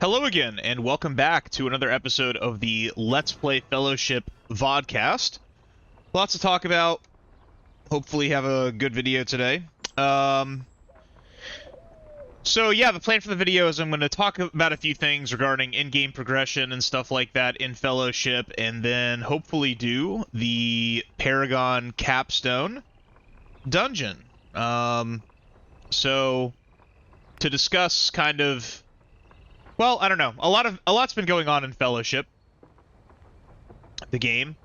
Hello again, and welcome back to another episode of the Let's Play Fellowship VoDCast. Lots to talk about. Hopefully have a good video today. So yeah, the plan for the video is I'm going to talk about a few things regarding in-game progression and stuff like that in Fellowship, and then hopefully do the Paragon Capstone Dungeon. So to discuss kind of, well, I don't know. A lot's been going on in Fellowship, the game.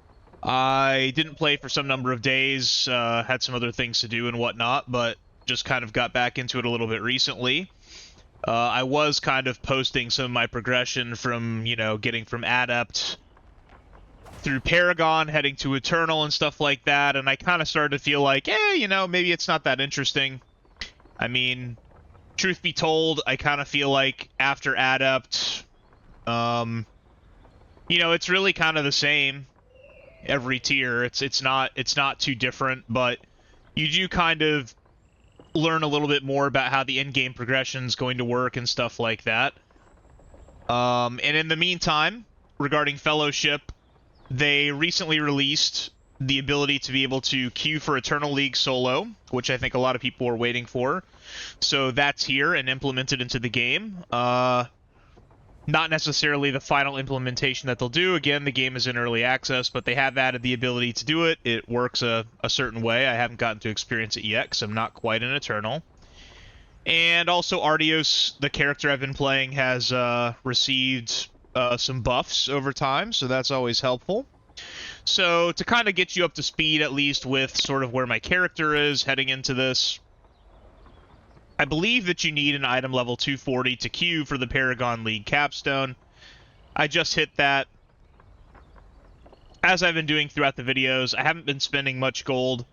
I didn't play for some number of days, had some other things to do and whatnot, but just kind of got back into it a little bit recently. I was kind of posting some of my progression from, getting from Adept through Paragon, heading to Eternal and stuff like that, and I kind of started to feel like, maybe it's not that interesting. I mean, truth be told, I kind of feel like after Adept, it's really kind of the same every tier. It's not too different, but you do kind of learn a little bit more about how the in-game progression is going to work and stuff like that. And in the meantime, regarding Fellowship, they recently released the ability to be able to queue for Eternal League solo, which I think a lot of people are waiting for. So that's here and implemented into the game. Not necessarily the final implementation that they'll do. Again, the game is in early access, but they have added the ability to do it. It works a certain way. I haven't gotten to experience it yet because I'm not quite an Eternal. And also Ardeos, the character I've been playing, has received some buffs over time, so that's always helpful. So to kind of get you up to speed, at least with sort of where my character is heading into this, I believe that you need an item level 240 to queue for the Paragon League Capstone. I just hit that. As I've been doing throughout the videos, I haven't been spending much gold.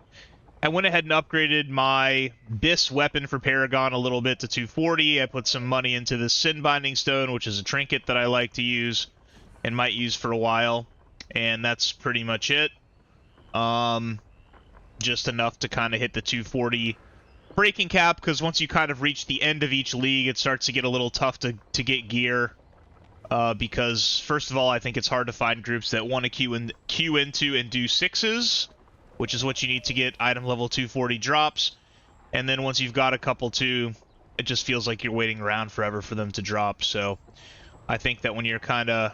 I went ahead and upgraded my Bis weapon for Paragon a little bit to 240. I put some money into the Sin Binding Stone, which is a trinket that I like to use and might use for a while. And that's pretty much it. Just enough to kind of hit the 240 breaking cap, because once you kind of reach the end of each league, it starts to get a little tough to get gear. Because, first of all, I think it's hard to find groups that want to queue into and do sixes, which is what you need to get item level 240 drops. And then once you've got a couple too, it just feels like you're waiting around forever for them to drop. So I think that when you're kind of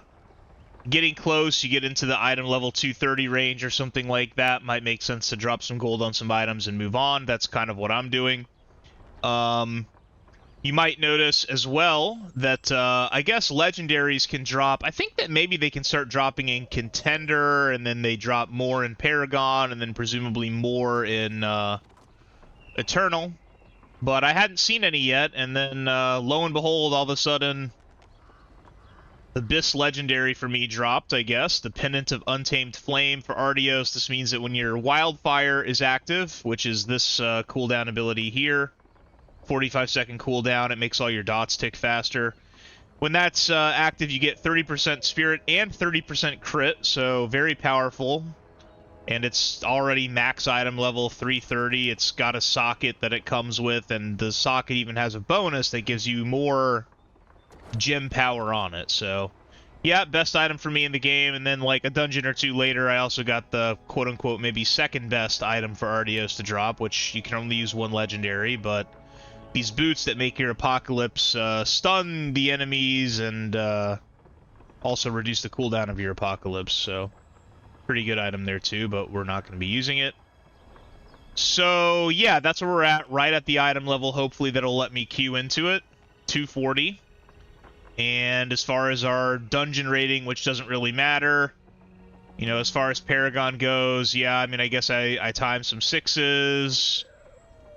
getting close, you get into the item level 230 range or something like that, might make sense to drop some gold on some items and move on. That's kind of what I'm doing. You might notice as well that I guess legendaries can drop. I think that maybe they can start dropping in Contender, and then they drop more in Paragon, and then presumably more in Eternal. But I hadn't seen any yet, and then lo and behold, all of a sudden, the Bis legendary for me dropped, I guess. The Pendant of Untamed Flame for Ardeos. This means that when your Wildfire is active, which is this cooldown ability here, 45-second cooldown, it makes all your dots tick faster. When that's active, you get 30% Spirit and 30% Crit, so very powerful. And it's already max item level 330. It's got a socket that it comes with, and the socket even has a bonus that gives you more gem power on it. So yeah, best item for me in the game. And then like a dungeon or two later, I also got the quote-unquote maybe second best item for Ardeos to drop, which you can only use one legendary, but these boots that make your Apocalypse stun the enemies and also reduce the cooldown of your Apocalypse. So pretty good item there too, but we're not going to be using it. So yeah, that's where we're at, right at the item level. Hopefully that'll let me queue into it. 240. And as far as our dungeon rating, which doesn't really matter, as far as Paragon goes, yeah, I mean, I guess I timed some sixes,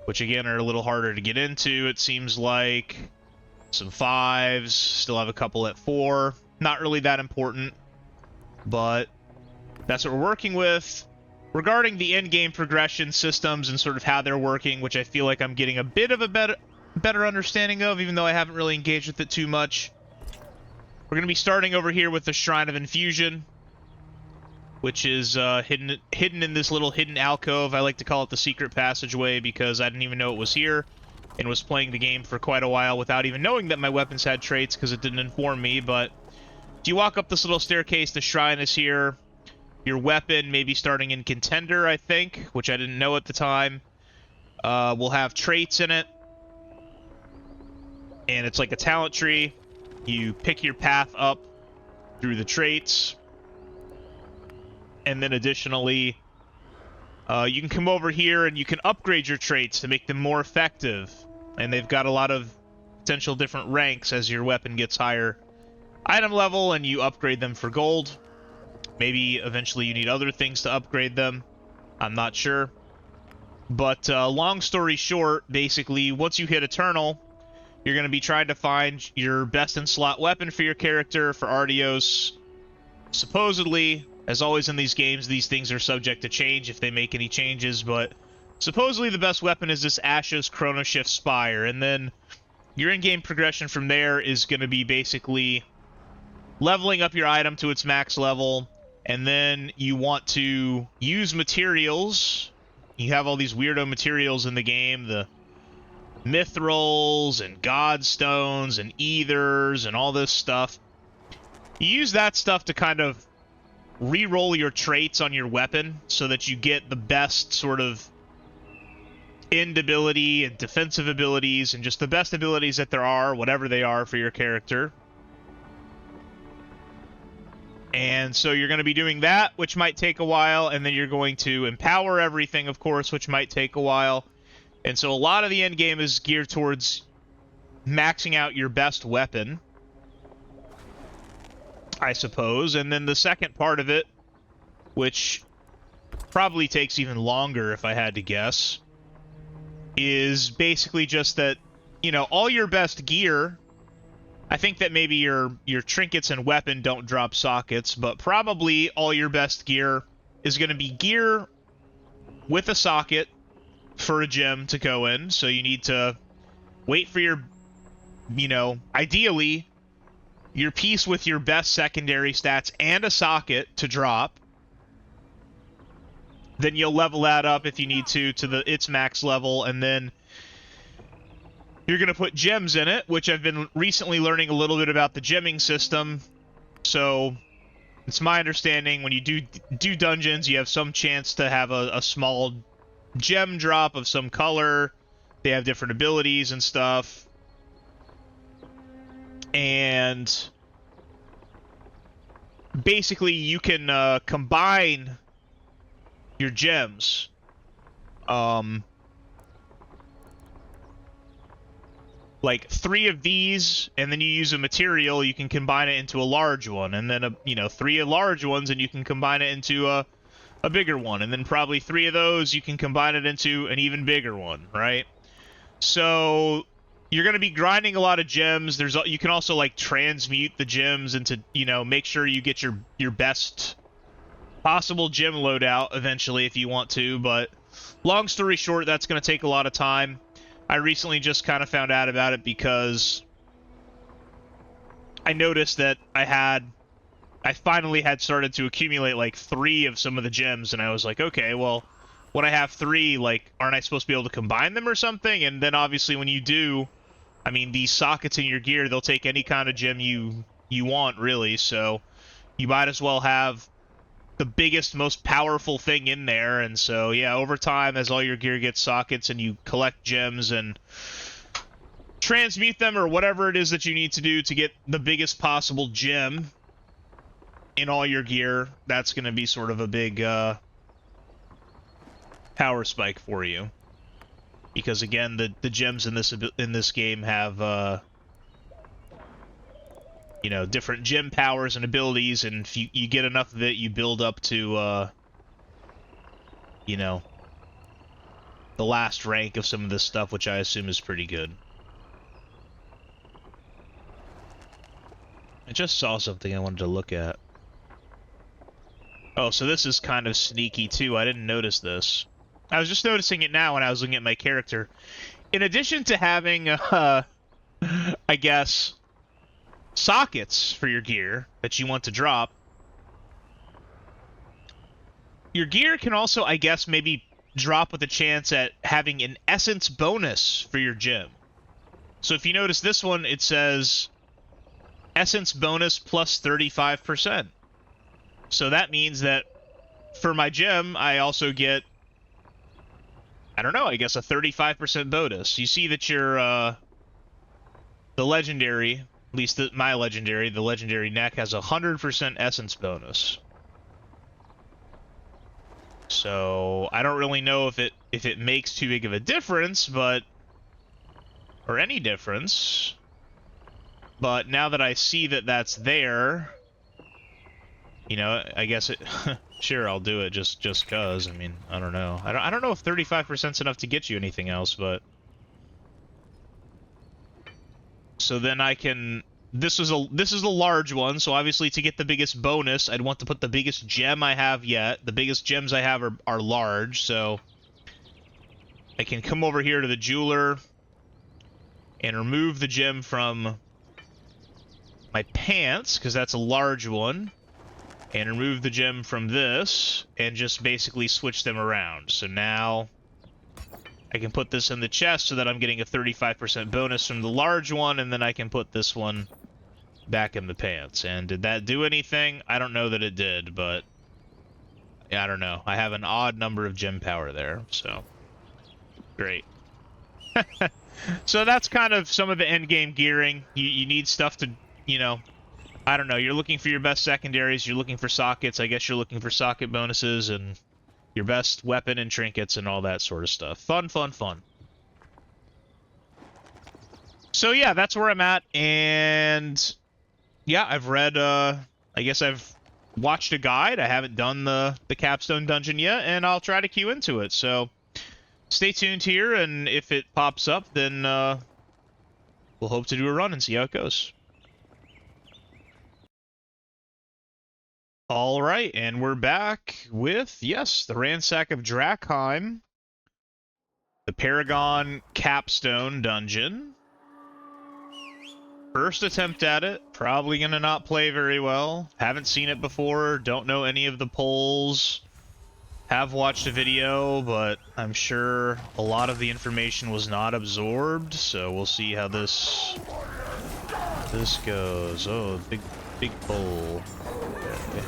which again are a little harder to get into, it seems like. Some fives, still have a couple at 4. Not really that important, but that's what we're working with. Regarding the in-game progression systems and sort of how they're working, which I feel like I'm getting a bit of a better understanding of, even though I haven't really engaged with it too much. We're going to be starting over here with the Shrine of Infusion, which is hidden in this little hidden alcove. I like to call it the secret passageway because I didn't even know it was here and was playing the game for quite a while without even knowing that my weapons had traits because it didn't inform me. But if you walk up this little staircase, the shrine is here. Your weapon, maybe starting in Contender, I think, which I didn't know at the time, will have traits in it. And it's like a talent tree. You pick your path up through the traits. And then additionally, you can come over here and you can upgrade your traits to make them more effective. And they've got a lot of potential different ranks as your weapon gets higher item level and you upgrade them for gold. Maybe eventually you need other things to upgrade them. I'm not sure. But long story short, basically, once you hit Eternal, you're going to be trying to find your best in slot weapon for your character, for Ardeos. Supposedly, as always in these games, these things are subject to change if they make any changes, but supposedly the best weapon is this Ashes Chronoshift Spire, and then your in-game progression from there is going to be basically leveling up your item to its max level, and then you want to use materials. You have all these weirdo materials in the game, the mithrils and godstones and ethers and all this stuff. You use that stuff to kind of re-roll your traits on your weapon so that you get the best sort of end ability and defensive abilities and just the best abilities that there are, whatever they are, for your character. And so you're going to be doing that, which might take a while, and then you're going to empower everything, of course, which might take a while. And so a lot of the end game is geared towards maxing out your best weapon, I suppose. And then the second part of it, which probably takes even longer if I had to guess, is basically just that, you know, all your best gear. I think that maybe your trinkets and weapon don't drop sockets, but probably all your best gear is going to be gear with a socket for a gem to go in. So you need to wait for your, you know, ideally, your piece with your best secondary stats and a socket to drop. Then you'll level that up if you need to its max level, and then you're going to put gems in it, which I've been recently learning a little bit about the gemming system. So it's my understanding when you do dungeons, you have some chance to have a small gem drop of some color. They have different abilities and stuff. And basically you can combine your gems. Like 3 of these, and then you use a material, you can combine it into a large one, and then, you know, 3 large ones, and you can combine it into a bigger one, and then probably 3 of those, you can combine it into an even bigger one, right? So you're going to be grinding a lot of gems. You can also, like, transmute the gems into, you know, make sure you get your best possible gem loadout eventually if you want to, but long story short, that's going to take a lot of time. I recently just kind of found out about it because I noticed that I finally had started to accumulate like 3 of some of the gems, and I was like, okay, well, when I have 3, like, aren't I supposed to be able to combine them or something? And then obviously when you do, I mean, these sockets in your gear, they'll take any kind of gem you want, really, so you might as well have the biggest, most powerful thing in there. And so, yeah, over time, as all your gear gets sockets and you collect gems and transmute them or whatever it is that you need to do to get the biggest possible gem in all your gear, that's going to be sort of a big power spike for you. Because, again, the gems in this game have you know, different gem powers and abilities, and if you get enough of it, you build up to, you know, the last rank of some of this stuff, which I assume is pretty good. I just saw something I wanted to look at. Oh, so this is kind of sneaky, too. I didn't notice this. I was just noticing it now when I was looking at my character. In addition to having, I guess, sockets for your gear that you want to drop, your gear can also, I guess, maybe drop with a chance at having an essence bonus for your gem. So if you notice this one, it says essence bonus plus 35%. So that means that for my gem, I also get, I don't know, I guess a 35% bonus. You see that your, the legendary, at least my legendary, the legendary neck has a 100% essence bonus. So I don't really know if it makes too big of a difference, but or any difference. But now that I see that that's there, you know, I guess it sure I'll do it just cuz. I mean, I don't know. I don't know if 35% is enough to get you anything else, but so then I can this is a large one, so obviously to get the biggest bonus, I'd want to put the biggest gem I have yet. The biggest gems I have are large, so I can come over here to the jeweler and remove the gem from my pants, because that's a large one, and remove the gem from this, and just basically switch them around. So now I can put this in the chest so that I'm getting a 35% bonus from the large one, and then I can put this one back in the pants. And did that do anything? I don't know that it did, but I don't know. I have an odd number of gem power there, so great. So that's kind of some of the endgame gearing. You need stuff to, you know, I don't know, you're looking for your best secondaries, you're looking for sockets, I guess you're looking for socket bonuses, and your best weapon and trinkets and all that sort of stuff. Fun, fun, fun. So yeah, that's where I'm at, and yeah, I've read, I guess I've watched a guide. I haven't done the Capstone Dungeon yet, and I'll try to queue into it, so stay tuned here, and if it pops up, then we'll hope to do a run and see how it goes. All right, and we're back with, yes, the Ransack of Drakheim, the Paragon Capstone Dungeon. First attempt at it, probably gonna not play very well. Haven't seen it before, don't know any of the polls. Have watched a video, but I'm sure a lot of the information was not absorbed, so we'll see how this goes. Oh, big poll. Okay.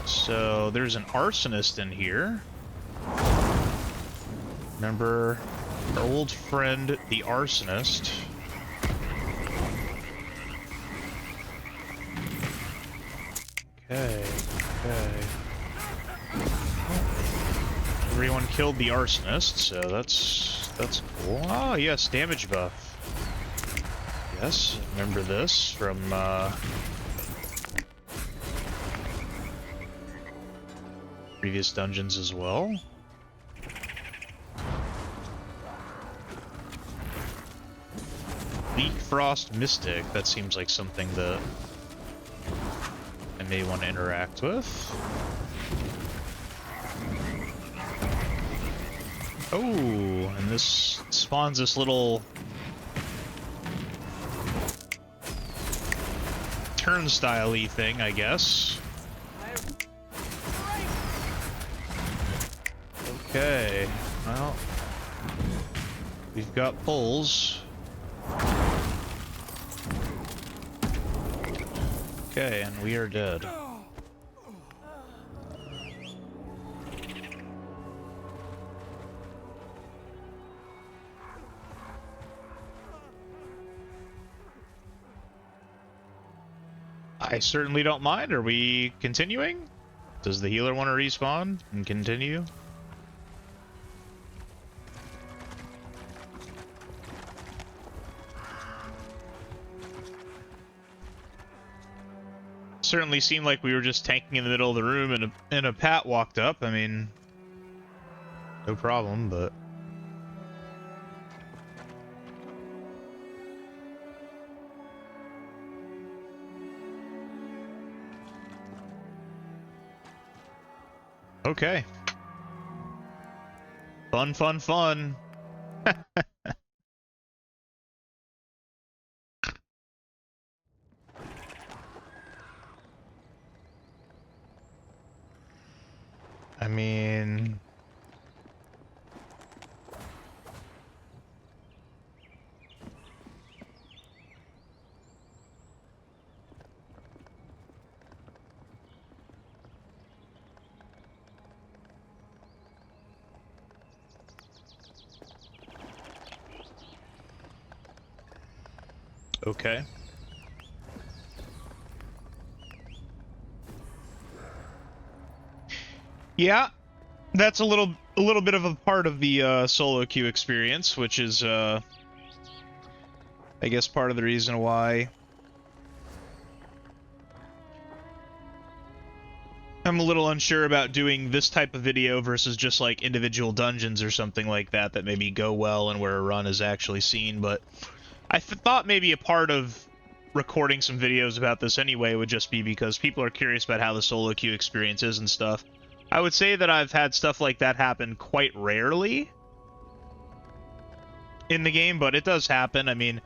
So there's an arsonist in here. Remember our old friend, the arsonist. Okay. Everyone killed the arsonist, so that's cool. Oh yes, damage buff. Yes, remember this from previous dungeons as well. Leak Frost Mystic, that seems like something that I may want to interact with. Oh, and this spawns this little turnstile-y thing, I guess. Okay, well, we've got pulls. Okay, and we are dead. I certainly don't mind. Are we continuing? Does the healer want to respawn and continue? Certainly seemed like we were just tanking in the middle of the room and a Pat walked up. I mean, no problem, but... Okay. Fun, fun, fun. I mean, Okay. Yeah, that's a little bit of a part of the solo queue experience, which is I guess part of the reason why I'm a little unsure about doing this type of video versus just like individual dungeons or something like that that maybe go well and where a run is actually seen. But I thought maybe a part of recording some videos about this anyway would just be because people are curious about how the solo queue experience is and stuff. I would say that I've had stuff like that happen quite rarely in the game, but it does happen. I mean,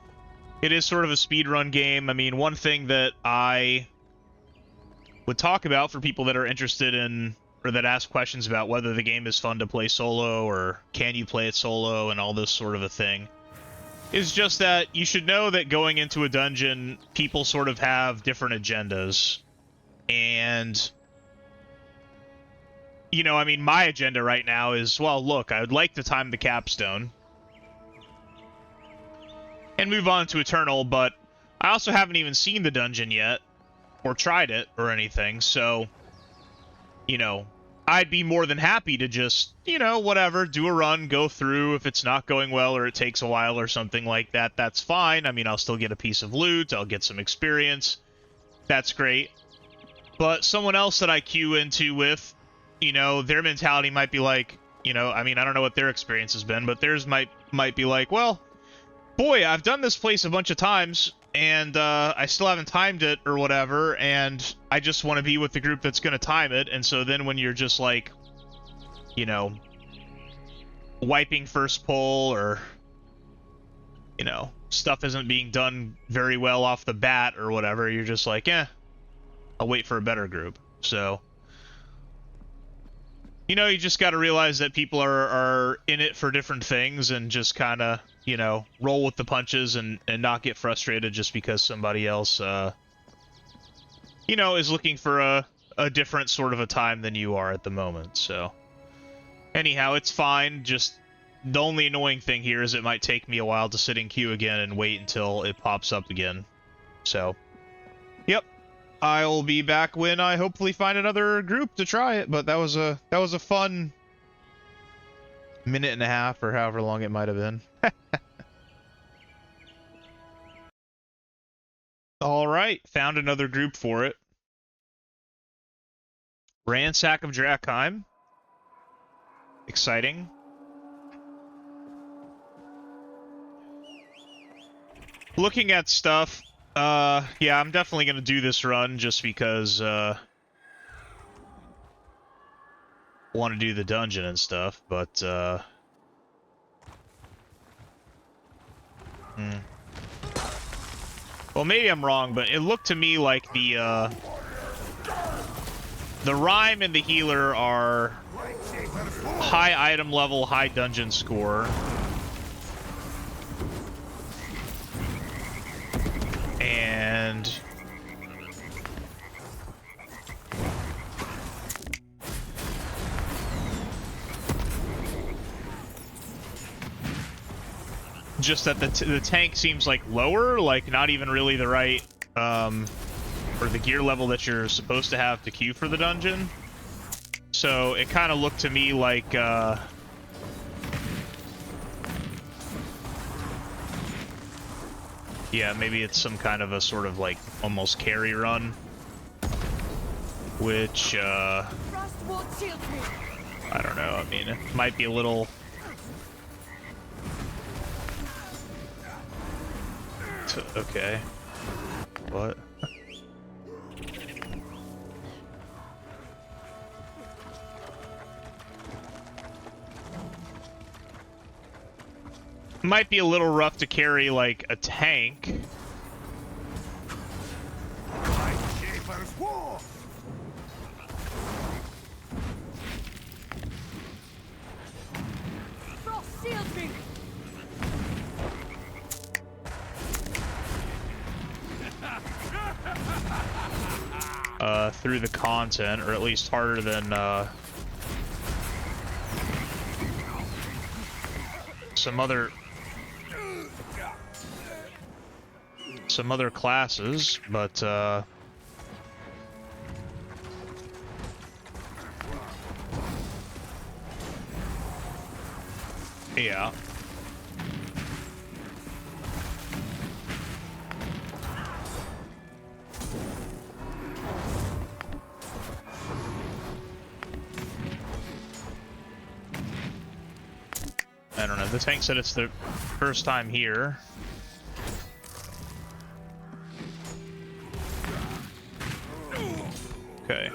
it is sort of a speedrun game. I mean, one thing that I would talk about for people that are interested in, or that ask questions about whether the game is fun to play solo, or can you play it solo, and all this sort of a thing, is just that you should know that going into a dungeon, people sort of have different agendas. And, you know, I mean, my agenda right now is, well, look, I would like to time the capstone and move on to Eternal, but I also haven't even seen the dungeon yet, or tried it, or anything, so, you know, I'd be more than happy to just, you know, whatever, do a run, go through. If it's not going well or it takes a while or something like that, that's fine. I mean, I'll still get a piece of loot, I'll get some experience. That's great. But someone else that I queue into with, you know, their mentality might be like, you know, I mean, I don't know what their experience has been, but theirs might be like, well, boy, I've done this place a bunch of times, and I still haven't timed it or whatever, and I just want to be with the group that's going to time it. And so then when you're just like, you know, wiping first pull, or, you know, stuff isn't being done very well off the bat or whatever, you're just like, I'll wait for a better group. So, you know, you just got to realize that people are in it for different things, and just kind of, you know, roll with the punches and not get frustrated just because somebody else, you know, is looking for a different sort of a time than you are at the moment. So, anyhow, it's fine. Just the only annoying thing here is it might take me a while to sit in queue again and wait until it pops up again. So, yep. I'll be back when I hopefully find another group to try it, but that was a fun minute and a half, or however long it might have been. All right, found another group for it. Ransack of Drakheim. Exciting. Looking at stuff, yeah, I'm definitely gonna do this run just because, want to do the dungeon and stuff, but, well, maybe I'm wrong, but it looked to me like the Rhyme and the Healer are high item level, high dungeon score. And just that the tank seems like lower, like not even really the right, or the gear level that you're supposed to have to queue for the dungeon. So it kind of looked to me like, yeah, maybe it's some kind of a sort of like almost carry run, which, I don't know, I mean, it might be a little... Okay. What? Might be a little rough to carry, like, a tank. Through the content, or at least harder than, some some other classes, but yeah. I don't know. The tank said it's the first time here. Okay.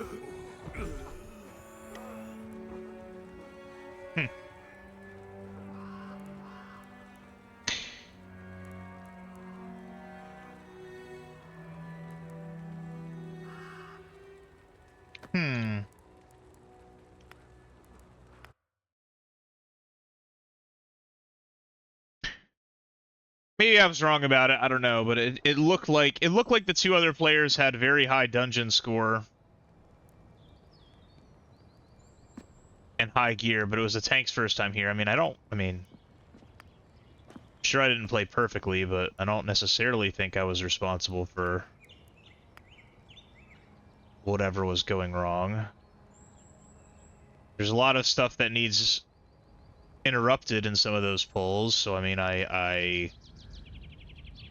Maybe I was wrong about it. I don't know, but it looked like the two other players had very high dungeon score and high gear, but it was the tank's first time here. I mean, sure I didn't play perfectly, but I don't necessarily think I was responsible for whatever was going wrong. There's a lot of stuff that needs interrupted in some of those pulls, so I mean, I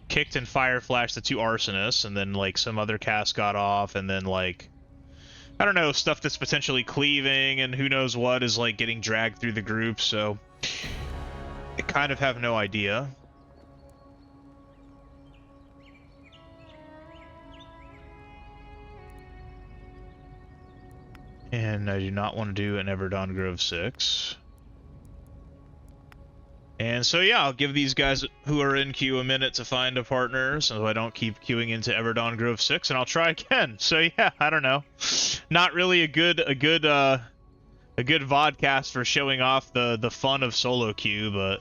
kicked and fire flashed the two arsonists, and then like some other cast got off, and then like I don't know, stuff that's potentially cleaving and who knows what is like getting dragged through the group, so I kind of have no idea. And I do not want to do an Everdon Grove 6. And so yeah, I'll give these guys who are in queue a minute to find a partner so I don't keep queuing into Everdon Grove 6, and I'll try again. So yeah, I don't know. Not really a good VoDCast for showing off the fun of solo queue, but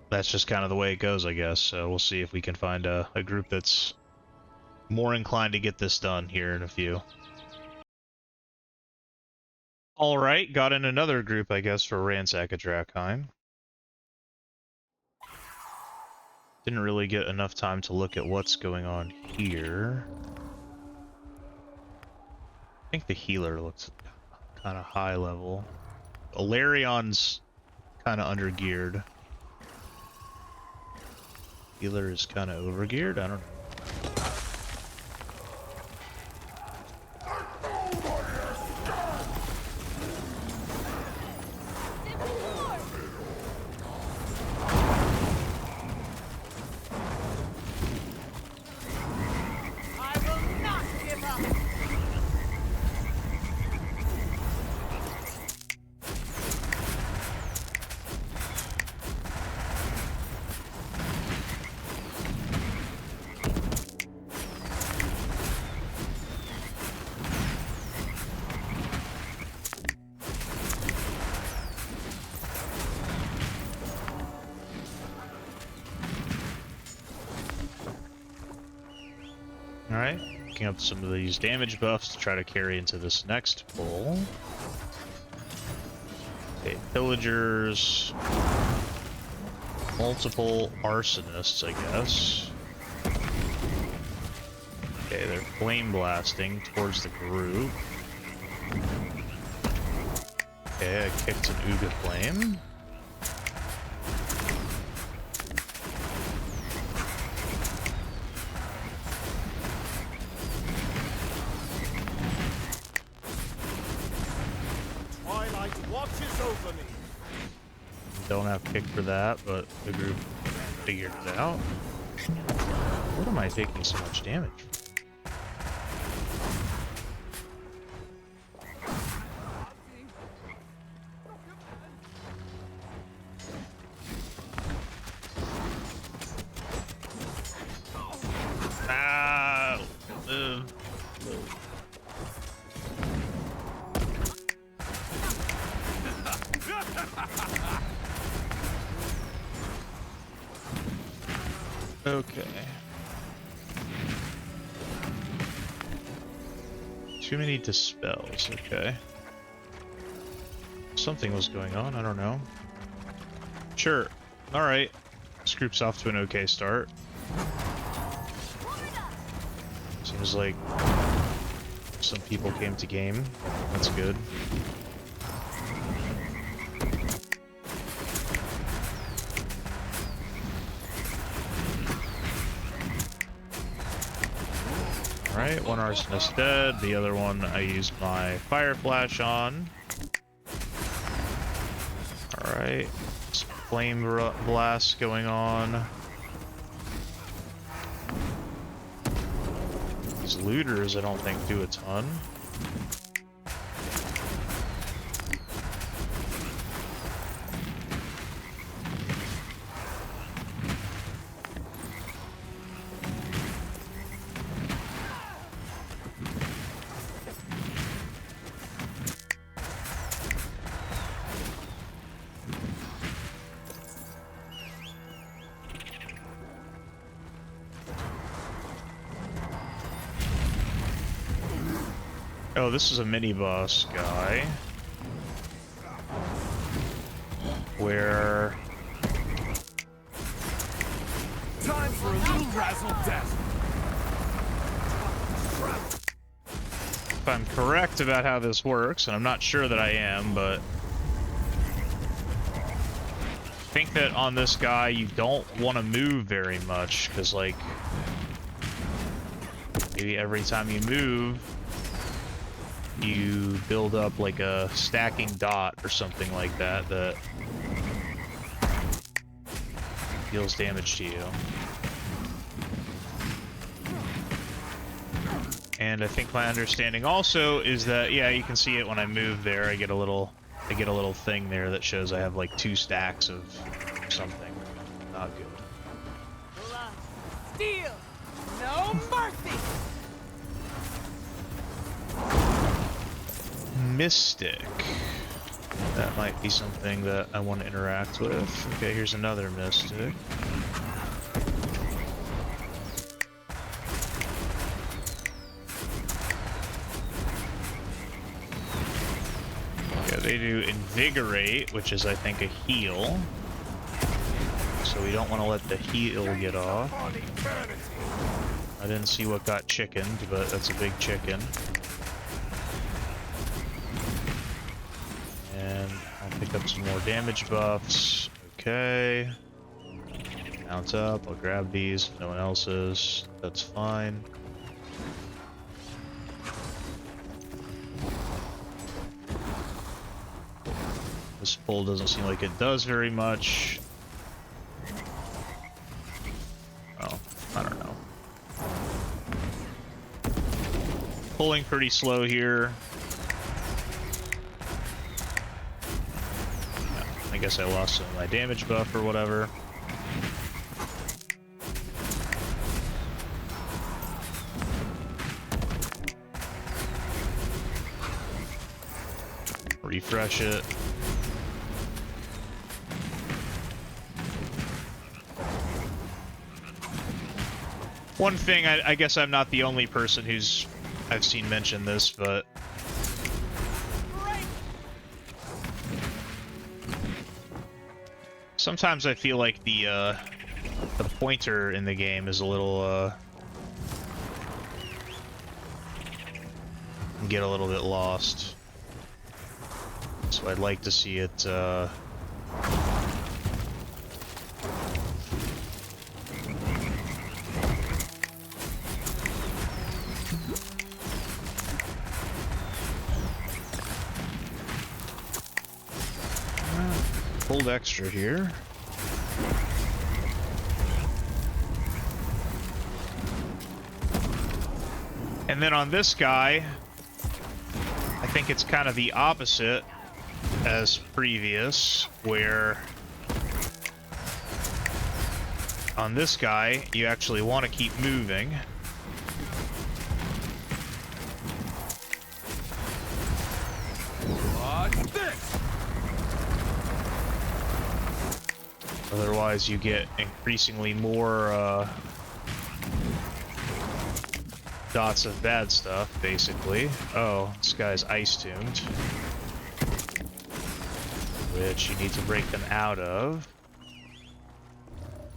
that's just kind of the way it goes, I guess. So we'll see if we can find a group that's more inclined to get this done here in a few. Alright, got in another group, I guess, for Ransack of Drakheim. Didn't really get enough time to look at what's going on here. I think the healer looks kind of high level. Alarion's kind of undergeared. Healer is kind of overgeared? I don't know. Alright, picking up some of these damage buffs to try to carry into this next pull. Okay, pillagers. Multiple arsonists, I guess. Okay, they're flame blasting towards the group. Okay, I kicked an Uga Flame. Don't have kick for that, but the group figured it out. What am I taking so much damage from? Ah, okay. Too many dispels, okay. Something was going on, I don't know. Sure. Alright. This group's off to an okay start. Seems like some people came to game. That's good. Alright, one arsonist dead. The other one I used my fire flash on. Alright. Flame blast going on. These looters I don't think do a ton. Oh, this is a mini-boss guy. Where... Time for a little razzle-dazzle. If I'm correct about how this works, and I'm not sure that I am, but... I think that on this guy, you don't want to move very much, because, like... maybe every time you move... you build up like a stacking dot or something like that that deals damage to you. And I think my understanding also is that, yeah, you can see it when I move there. I get a little thing there that shows I have like 2 stacks of something. Not good. Steel, no mercy. Mystic. That might be something that I want to interact with. Okay, here's another Mystic. Yeah, they do Invigorate, which is, I think, a heal. So we don't want to let the heal get off. I didn't see what got chickened, but that's a big chicken. And I'll pick up some more damage buffs. Okay. Mount up. I'll grab these if no one else is. That's fine. This pull doesn't seem like it does very much. Oh, I don't know. Pulling pretty slow here. I guess I lost some of my damage buff or whatever. Refresh it. One thing, I guess I'm not the only person I've seen mention this, but sometimes I feel like the pointer in the game is a little get a little bit lost. So I'd like to see it pulled extra here. And then on this guy, I think it's kind of the opposite as previous, where on this guy, you actually want to keep moving. What's this? Otherwise, you get increasingly more dots of bad stuff, basically. Oh, this guy's ice-tuned, which you need to break them out of.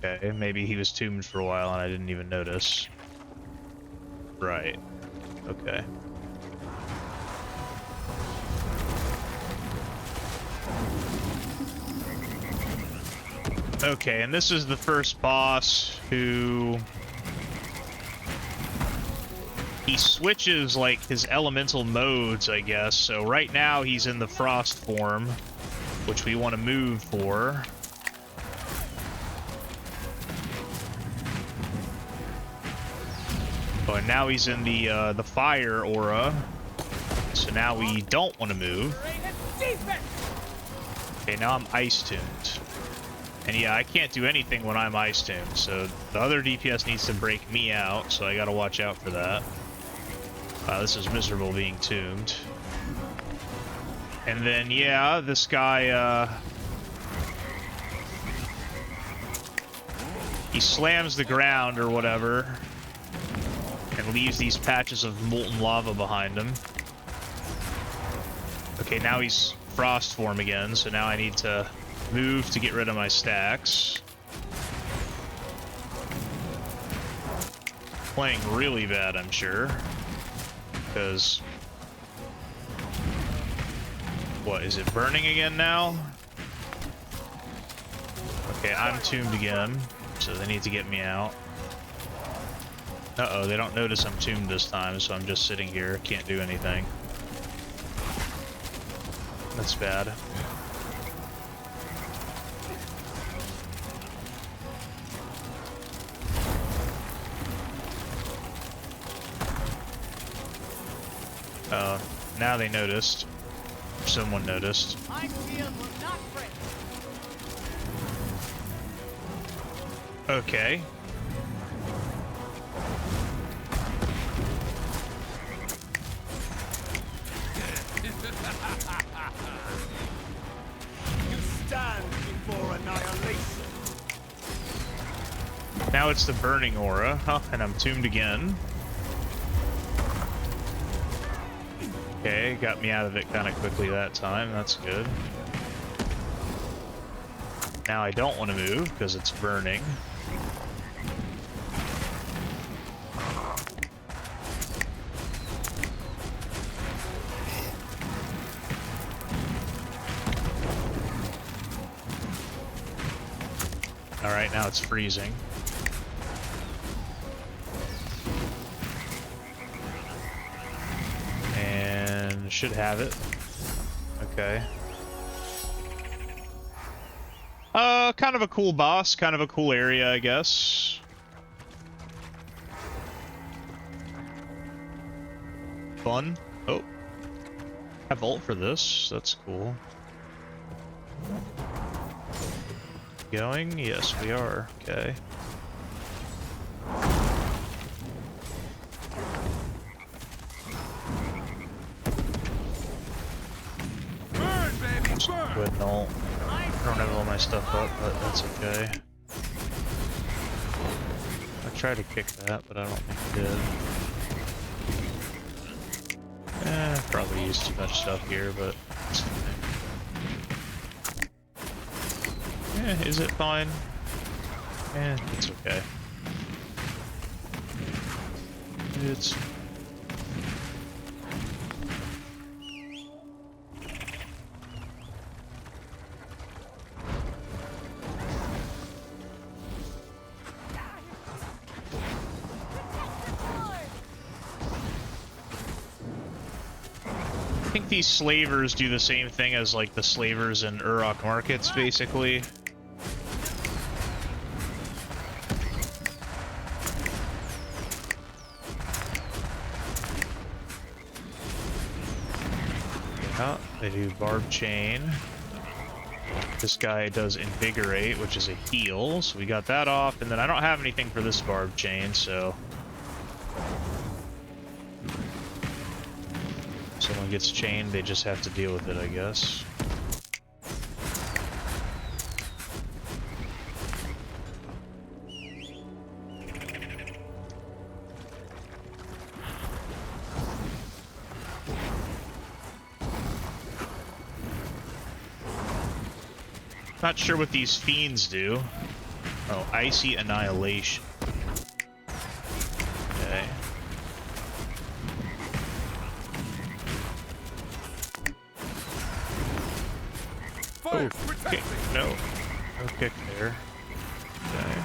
Okay, maybe he was tombed for a while and I didn't even notice. Right. Okay. Okay, and this is the first boss who... he switches, like, his elemental modes, I guess. So right now he's in the frost form, which we want to move for. Oh, and now he's in the fire aura. So now we don't want to move. Okay, now I'm ice tuned. And yeah, I can't do anything when I'm ice tuned, so the other DPS needs to break me out, so I gotta watch out for that. This is miserable being tuned. And then, yeah, this guy, he slams the ground or whatever, and leaves these patches of molten lava behind him. Okay, now he's frost form again, so now I need to move to get rid of my stacks. Playing really bad, I'm sure. Because... what, is it burning again now? Okay, I'm tombed again, so they need to get me out. Uh-oh, they don't notice I'm tombed this time, so I'm just sitting here, can't do anything. That's bad. Now they noticed. Someone noticed. Okay. You stand before annihilation. Now it's the burning aura, and I'm tombed again. Okay, got me out of it kind of quickly that time, that's good. Now I don't want to move, because it's burning. Alright, now it's freezing. Should have it. Okay. Kind of a cool boss, kind of a cool area, I guess. Fun. Oh. I vault for this. That's cool. Going? Yes, we are. Okay. Good, no. I don't have all my stuff up, but that's okay. I tried to kick that, but I don't think it did. Probably used too much stuff here, but it's fine. Is it fine? It's okay. It's... I think these slavers do the same thing as, like, the slavers in Urok markets, basically. Yeah, they do barb chain. This guy does invigorate, which is a heal, so we got that off, and then I don't have anything for this barb chain, so... someone gets chained, they just have to deal with it, I guess. Not sure what these fiends do. Oh, Icy Annihilation. Okay. Fire! Oh, Protect kick. me! No. No kick there. Okay.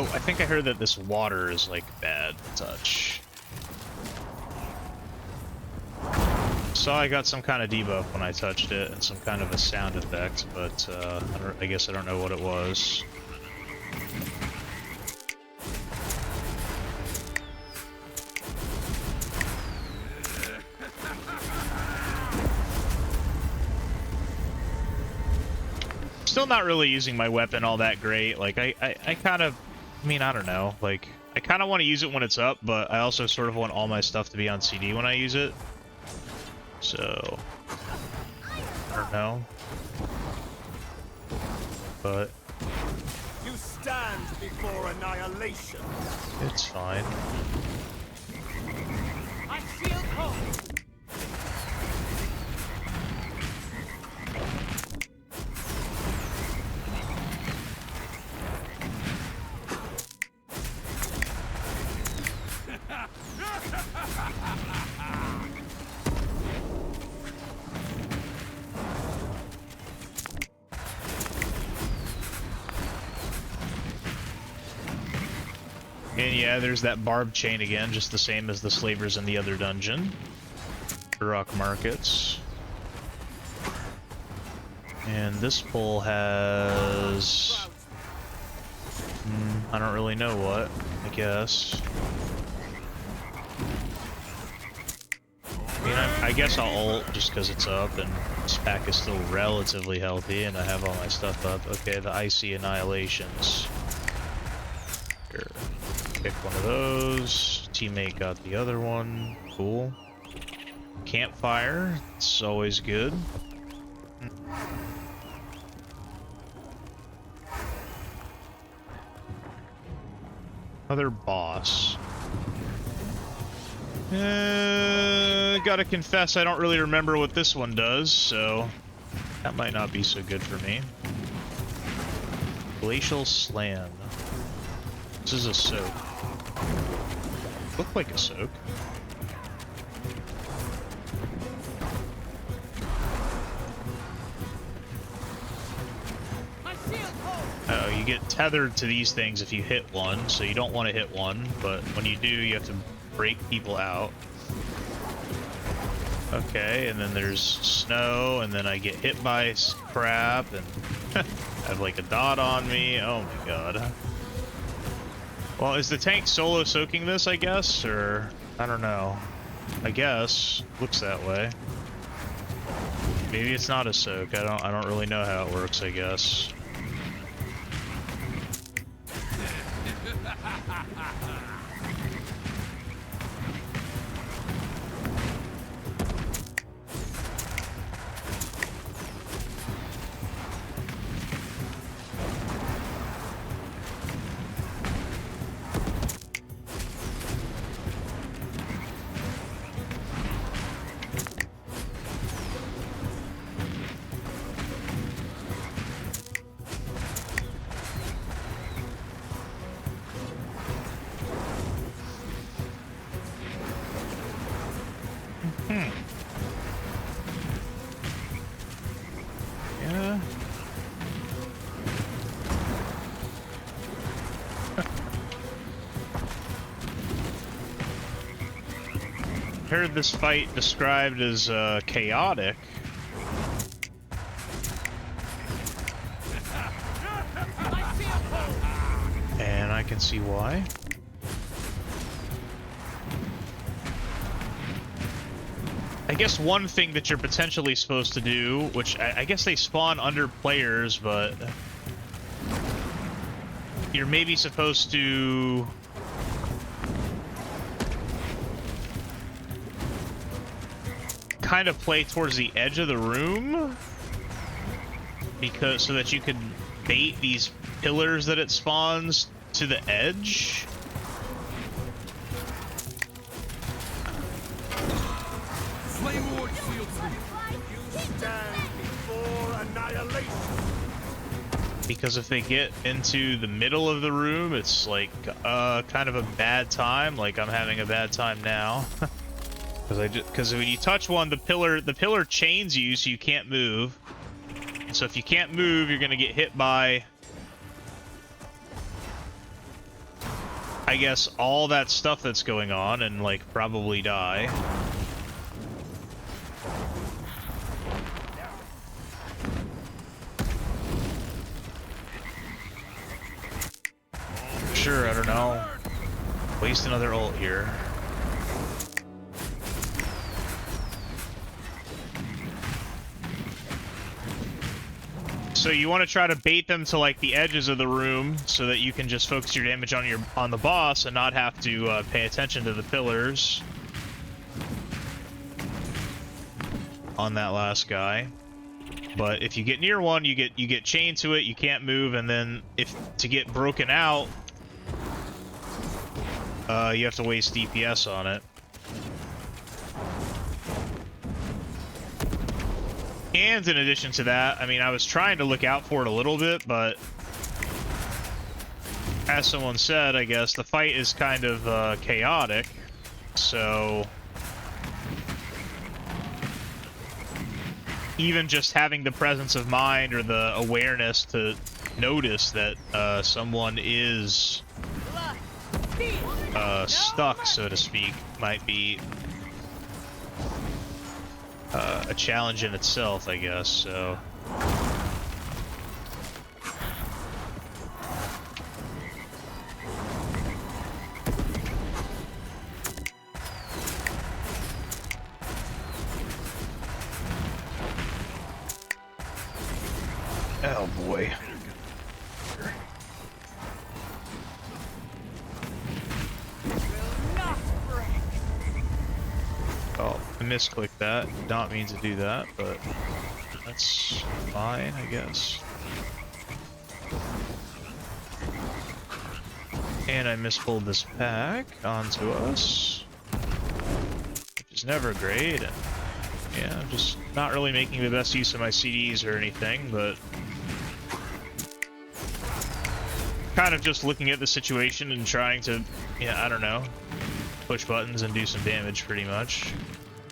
Oh, I think I heard that this water is, like, bad to touch. Saw I got some kind of debuff when I touched it, and some kind of a sound effect, but, I guess I don't know what it was. Still not really using my weapon all that great. Like, I kind of... I mean, I don't know. Like, I kind of want to use it when it's up, but I also sort of want all my stuff to be on CD when I use it. So... I don't know. But... You stand before annihilation. it's fine. I shield home. And yeah, there's that barbed chain again, just the same as the slavers in the other dungeon. Rock markets. And this pole has... I don't really know what, I guess. I mean, I guess I'll ult just because it's up and this pack is still relatively healthy and I have all my stuff up. Okay, the Icy Annihilations. Here. Pick one of those. Teammate got the other one. Cool. Campfire. It's always good. Other boss. Gotta confess, I don't really remember what this one does, so that might not be so good for me. Glacial Slam. This is a soak. Look like a soak. Oh, you get tethered to these things if you hit one, so you don't want to hit one, but when you do, you have to break people out. Okay, and then there's snow, and then I get hit by crap, and I have like a dot on me. Oh my god. Well, is the tank solo soaking this, I guess, or I don't know. I guess looks that way. Maybe it's not a soak. I don't really know how it works, I guess. Yeah. Heard this fight described as chaotic. And I can see why. I guess one thing that you're potentially supposed to do, which I guess they spawn under players, but you're maybe supposed to kind of play towards the edge of the room, because so that you can bait these pillars that it spawns to the edge. Because if they get into the middle of the room, it's like kind of a bad time. Like I'm having a bad time now. Because when you touch one, the pillar chains you, so you can't move. So if you can't move, you're gonna get hit by, I guess, all that stuff that's going on, and like probably die. Sure, I don't know. Waste another ult here. So you want to try to bait them to like the edges of the room so that you can just focus your damage on the boss and not have to pay attention to the pillars on that last guy. But if you get near one, you get chained to it, you can't move, and then to get broken out, you have to waste DPS on it. And in addition to that, I mean, I was trying to look out for it a little bit, but as someone said, I guess, the fight is kind of chaotic, so even just having the presence of mind or the awareness to notice that someone is stuck, so to speak, might be a challenge in itself, I guess, so. Oh boy. Oh, I misclicked that. Did not mean to do that, but that's fine, I guess. And I mispulled this pack onto us, which is never great. And yeah, I'm just not really making the best use of my CDs or anything, but kind of just looking at the situation and trying to, yeah, I don't know, push buttons and do some damage, pretty much.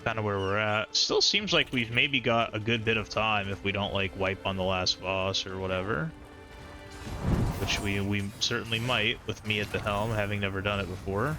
Kind of where we're at. Still seems like we've maybe got a good bit of time if we don't like wipe on the last boss or whatever, which we certainly might, with me at the helm, having never done it before.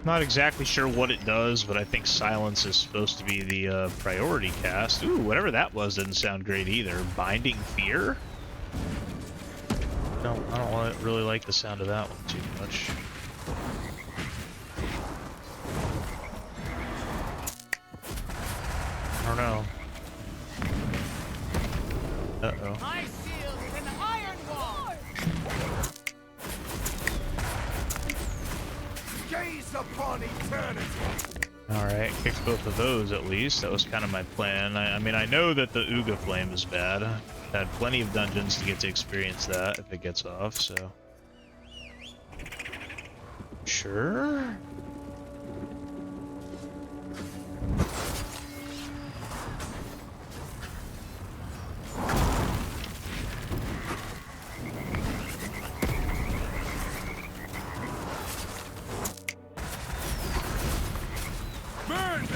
Not exactly sure what it does, but I think silence is supposed to be the priority cast. Ooh, whatever that was didn't sound great either. Binding Fear? No, I don't really like the sound of that one too much. I don't know. Uh-oh. My shield is an iron wall. Gaze upon eternity. Alright, kicked both of those at least. That was kind of my plan. I mean, I know that the Uga Flame is bad. Had plenty of dungeons to get to experience that if it gets off, so. Sure.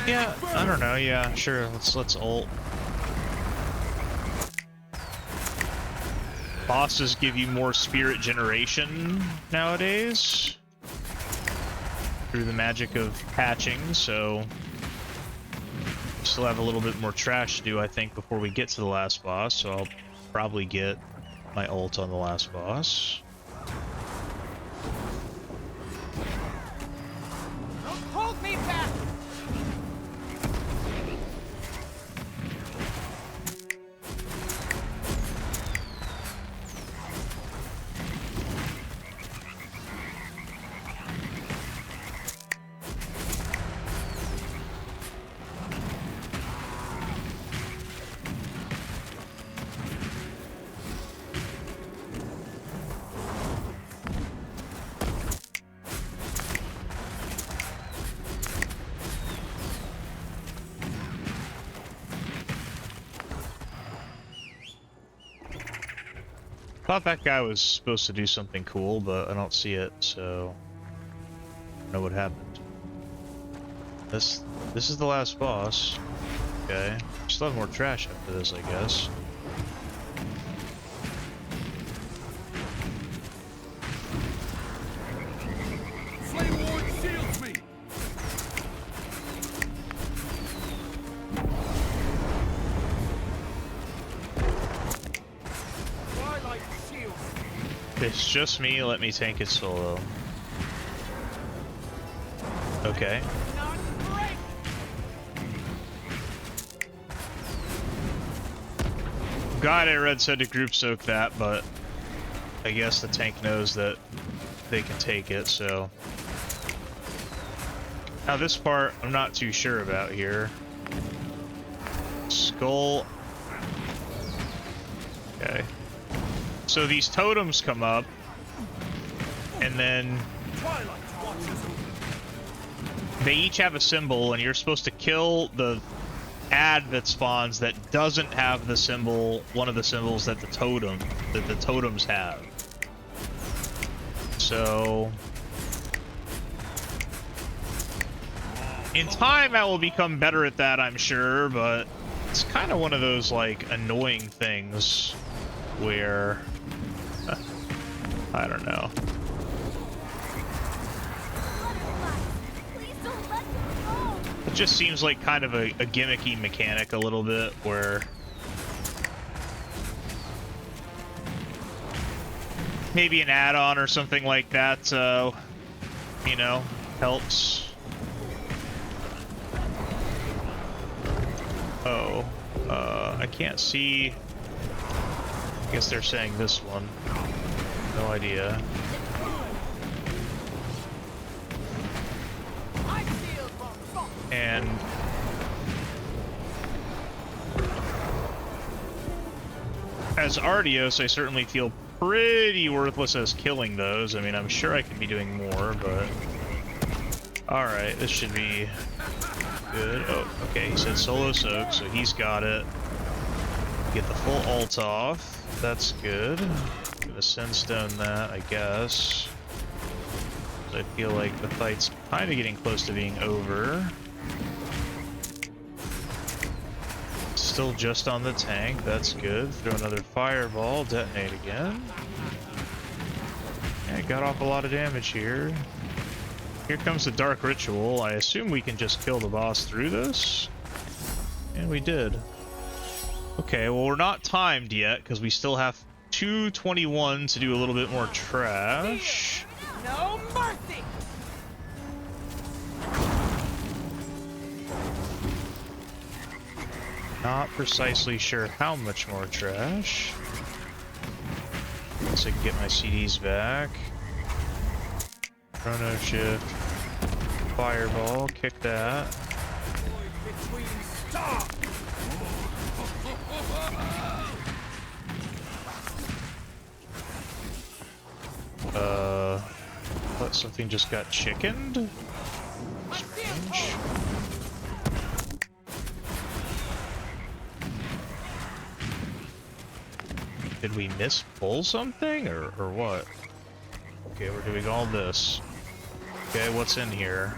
Yeah, I don't know. Yeah, sure. Let's ult. Bosses give you more spirit generation nowadays through the magic of patching, so still have a little bit more trash to do, I think, before we get to the last boss. So I'll probably get my ult on the last boss. Don't hold me back! Thought that guy was supposed to do something cool, but I don't see it, so I don't know what happened. This is the last boss. Okay. Still have more trash after this, I guess. Flame Ward shields me! Twilight shields me! It's just me, let me tank it solo. Okay. Not break! God, I read said to group soak that, but I guess the tank knows that they can take it, so. Now this part, I'm not too sure about here. Skull. Okay. So these totems come up, and then Twilight watches over. they each have a symbol, and you're supposed to kill the ad that spawns that doesn't have the symbol, one of the symbols that the totems have. So in time I will become better at that, I'm sure, but it's kind of one of those like annoying things where I don't know. Please don't let them go. It just seems like kind of a gimmicky mechanic a little bit, where maybe an add-on or something like that, you know, helps. Oh, I can't see. I guess they're saying this one. No idea. I shield from And as Ardeos, I certainly feel pretty worthless as killing those. I mean, I'm sure I can be doing more, but alright, this should be good. Oh, okay, he said solo soak, so he's got it. Get the full ult off. That's good. Gonna Sandstone that, I guess. I feel like the fight's kind of getting close to being over. Still just on the tank, that's good. Throw another fireball, detonate again. Yeah, got off a lot of damage here. Here comes the Dark Ritual. I assume we can just kill the boss through this. And we did. Okay, well we're not timed yet, because we still have 2:21 to do a little bit more trash. no mercy! Not precisely sure how much more trash. Guess I can get my CDs back. Chrono shift. Fireball, kick that. Between stars! thought something just got chickened. Strange. Did we mispull something, or what? Okay, we're doing all this. Okay, what's in here?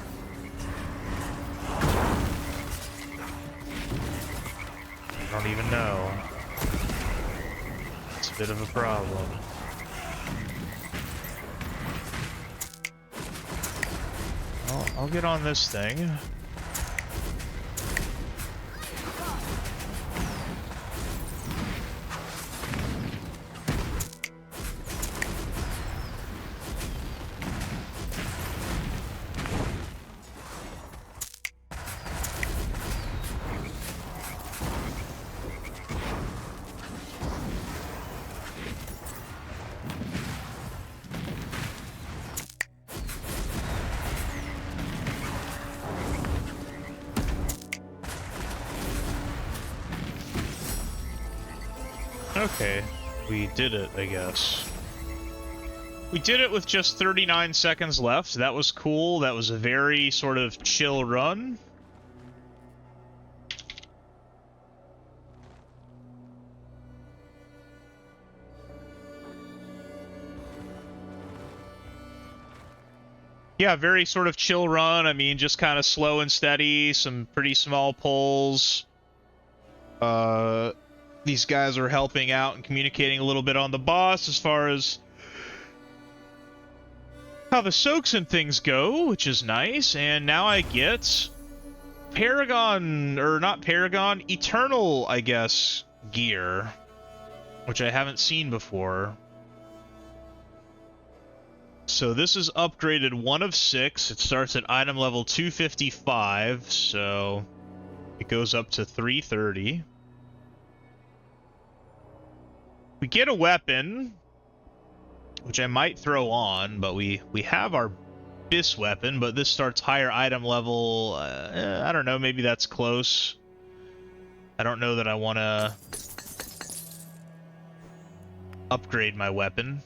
I don't even know. It's a bit of a problem. Well, I'll get on this thing. Okay, we did it, I guess. We did it with just 39 seconds left. That was cool. That was a very sort of chill run. Yeah, very sort of chill run. I mean, just kind of slow and steady, some pretty small pulls. These guys are helping out and communicating a little bit on the boss as far as how the soaks and things go, which is nice. And now I get Paragon, or not Paragon, Eternal, I guess, gear, which I haven't seen before. So this is upgraded 1 of 6. It starts at item level 255, so it goes up to 330. We get a weapon, which I might throw on, but we have our Bis weapon, but this starts higher item level. I don't know, maybe that's close. I don't know that I want to upgrade my weapon.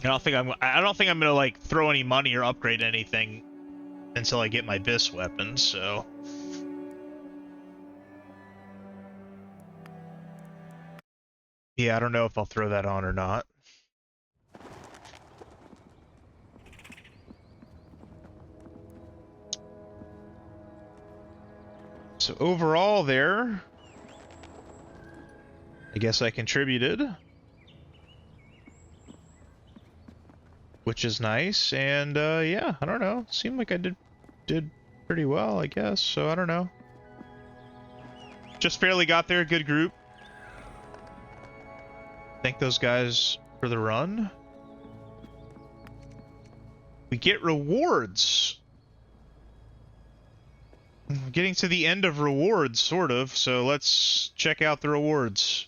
I don't think I'm gonna like throw any money or upgrade anything until I get my Bis weapon, so. Yeah, I don't know if I'll throw that on or not. So overall there, I guess I contributed, which is nice, and yeah, I don't know. Seemed like I did pretty well, I guess, so I don't know. Just barely got there, good group. Thank those guys for the run. We get rewards. Getting to the end of rewards, sort of, so let's check out the rewards.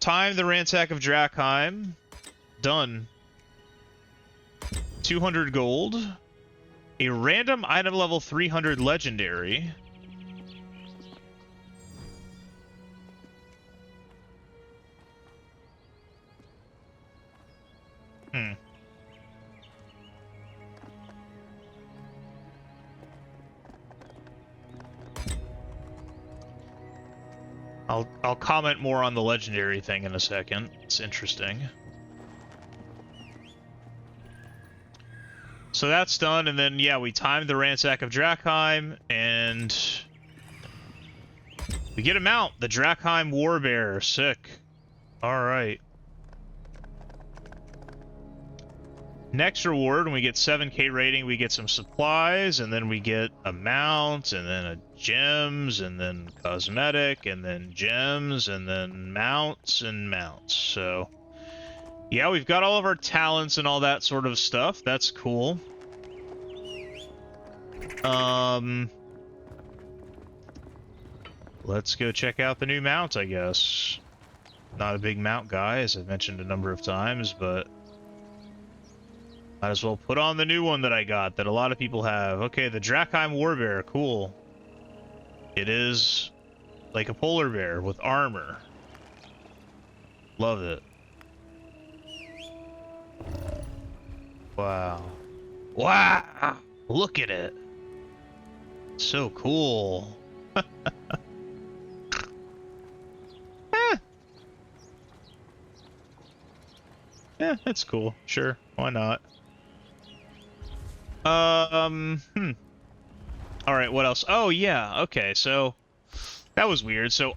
Time the Ransack of Drakheim. Done. 200 gold. A random item level 300 legendary. I'll comment more on the legendary thing in a second. It's interesting. So that's done, and then yeah, we timed the Ransack of Drakheim, and we get a mount, the Drakheim Warbearer. Sick. All right. Next reward, when we get 7k rating, we get some supplies, and then we get a mount, and then a gems, and then cosmetic, and then gems, and then mounts and mounts. So, yeah, we've got all of our talents and all that sort of stuff. That's cool. Let's go check out the new mount, I guess. Not a big mount guy, as I've mentioned a number of times, but might as well put on the new one that I got, that a lot of people have. Okay, the Drakheim Warbearer, cool. It is like a polar bear with armor. Love it. Wow. Wow! Look at it. So cool. Eh. Yeah, that's cool. Sure. Why not? Alright, what else? Oh, yeah. Okay, so... That was weird. So...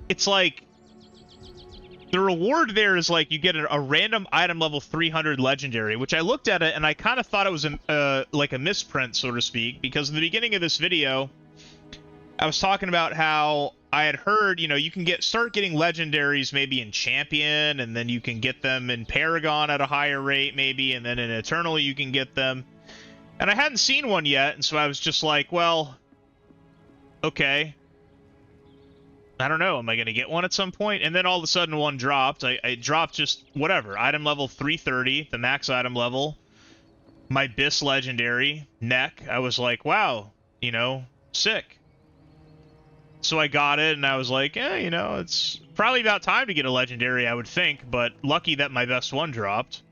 It's like... The reward there is like you get a random item level 300 legendary, which I looked at it and I kind of thought it was like a misprint, so to speak, because in the beginning of this video, I was talking about how I had heard, you know, you can start getting legendaries maybe in Champion, and then you can get them in Paragon at a higher rate maybe, and then in Eternal you can get them. And I hadn't seen one yet, and so I was just like, well, okay. I don't know, am I going to get one at some point? And then all of a sudden one dropped. I dropped just whatever. Item level 330, the max item level. My Bis legendary, neck. I was like, wow, you know, sick. So I got it, and I was like, you know, it's probably about time to get a legendary, I would think, but lucky that my best one dropped.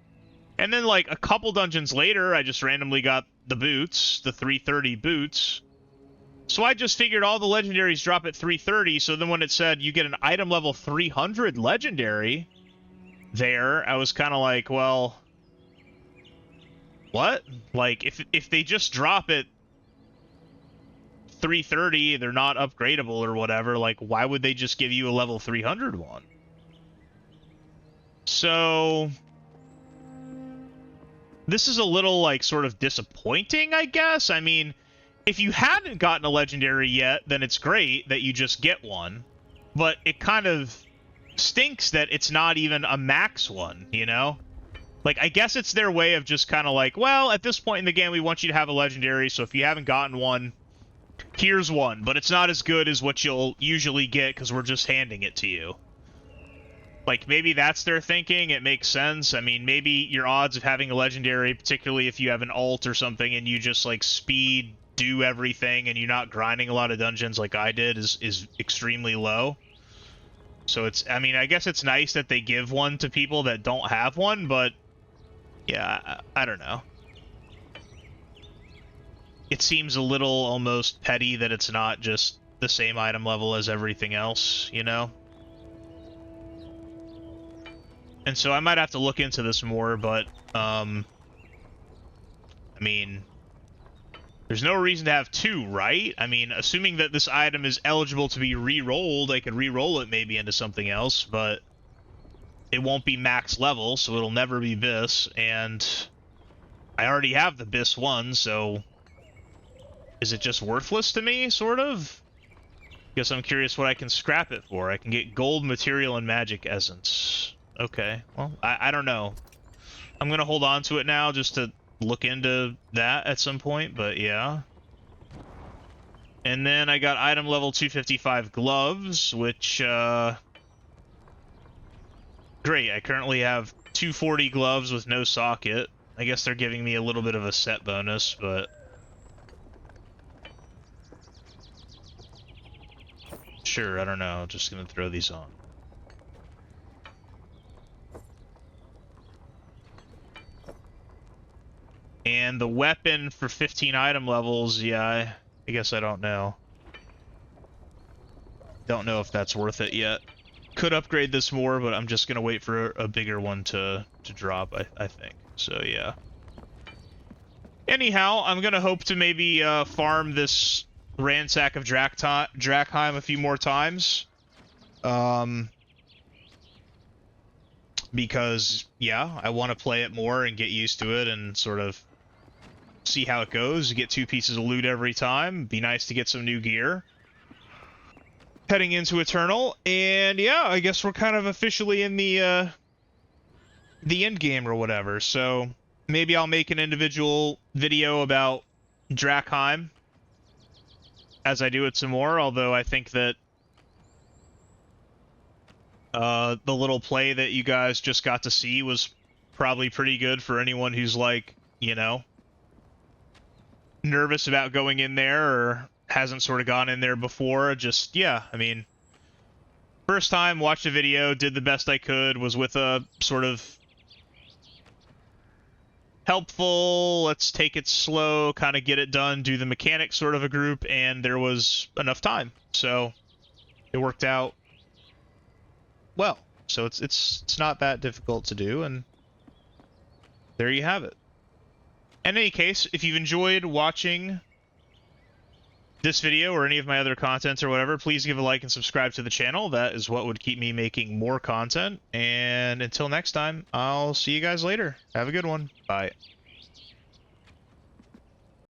And then, like, a couple dungeons later, I just randomly got the boots, the 330 boots. So I just figured all the legendaries drop at 330, so then when it said you get an item level 300 legendary there, I was kind of like, well, what? Like, if they just drop it 330, they're not upgradable or whatever, like, why would they just give you a level 300 one? So... This is a little, like, sort of disappointing, I guess. I mean... If you haven't gotten a legendary yet, then it's great that you just get one. But it kind of stinks that it's not even a max one, you know? Like, I guess it's their way of just kind of like, well, at this point in the game, we want you to have a legendary, so if you haven't gotten one, here's one. But it's not as good as what you'll usually get, because we're just handing it to you. Like, maybe that's their thinking. It makes sense. I mean, maybe your odds of having a legendary, particularly if you have an alt or something, and you just, like, speed... do everything and you're not grinding a lot of dungeons like I did is extremely low. So it's, I mean, I guess it's nice that they give one to people that don't have one, but yeah, I don't know. It seems a little almost petty that it's not just the same item level as everything else, you know? And so I might have to look into this more, but, I mean... There's no reason to have two, right? I mean, assuming that this item is eligible to be re-rolled, I could re-roll it maybe into something else, but it won't be max level, so it'll never be Bis, and I already have the Bis one, so is it just worthless to me, sort of? Guess I'm curious what I can scrap it for. I can get gold, material, and magic essence. Okay, well, I don't know. I'm gonna hold on to it now just to look into that at some point, but yeah. And then I got item level 255 gloves, which, great, I currently have 240 gloves with no socket. I guess they're giving me a little bit of a set bonus, but... Sure, I don't know, just gonna throw these on. And the weapon for 15 item levels, yeah, I guess I don't know. Don't know if that's worth it yet. Could upgrade this more, but I'm just gonna wait for a bigger one to drop, I think. So, yeah. Anyhow, I'm gonna hope to maybe farm this Ransack of Drakheim a few more times. Because, yeah, I want to play it more and get used to it and sort of see how it goes. You get 2 pieces of loot every time. Be nice to get some new gear. Heading into Eternal, and yeah, I guess we're kind of officially in the end game or whatever. So maybe I'll make an individual video about Drakheim as I do it some more. Although I think that the little play that you guys just got to see was probably pretty good for anyone who's like, you know, nervous about going in there or hasn't sort of gone in there before. Just, yeah, I mean, First time, watched a video, did the best I could, was with a sort of helpful, let's take it slow, kind of get it done, do the mechanics sort of a group, and there was enough time. So it worked out well. So it's not that difficult to do, and there you have it. In any case, if you've enjoyed watching this video or any of my other contents or whatever, please give a like and subscribe to the channel. That is what would keep me making more content. And until next time, I'll see you guys later. Have a good one. Bye.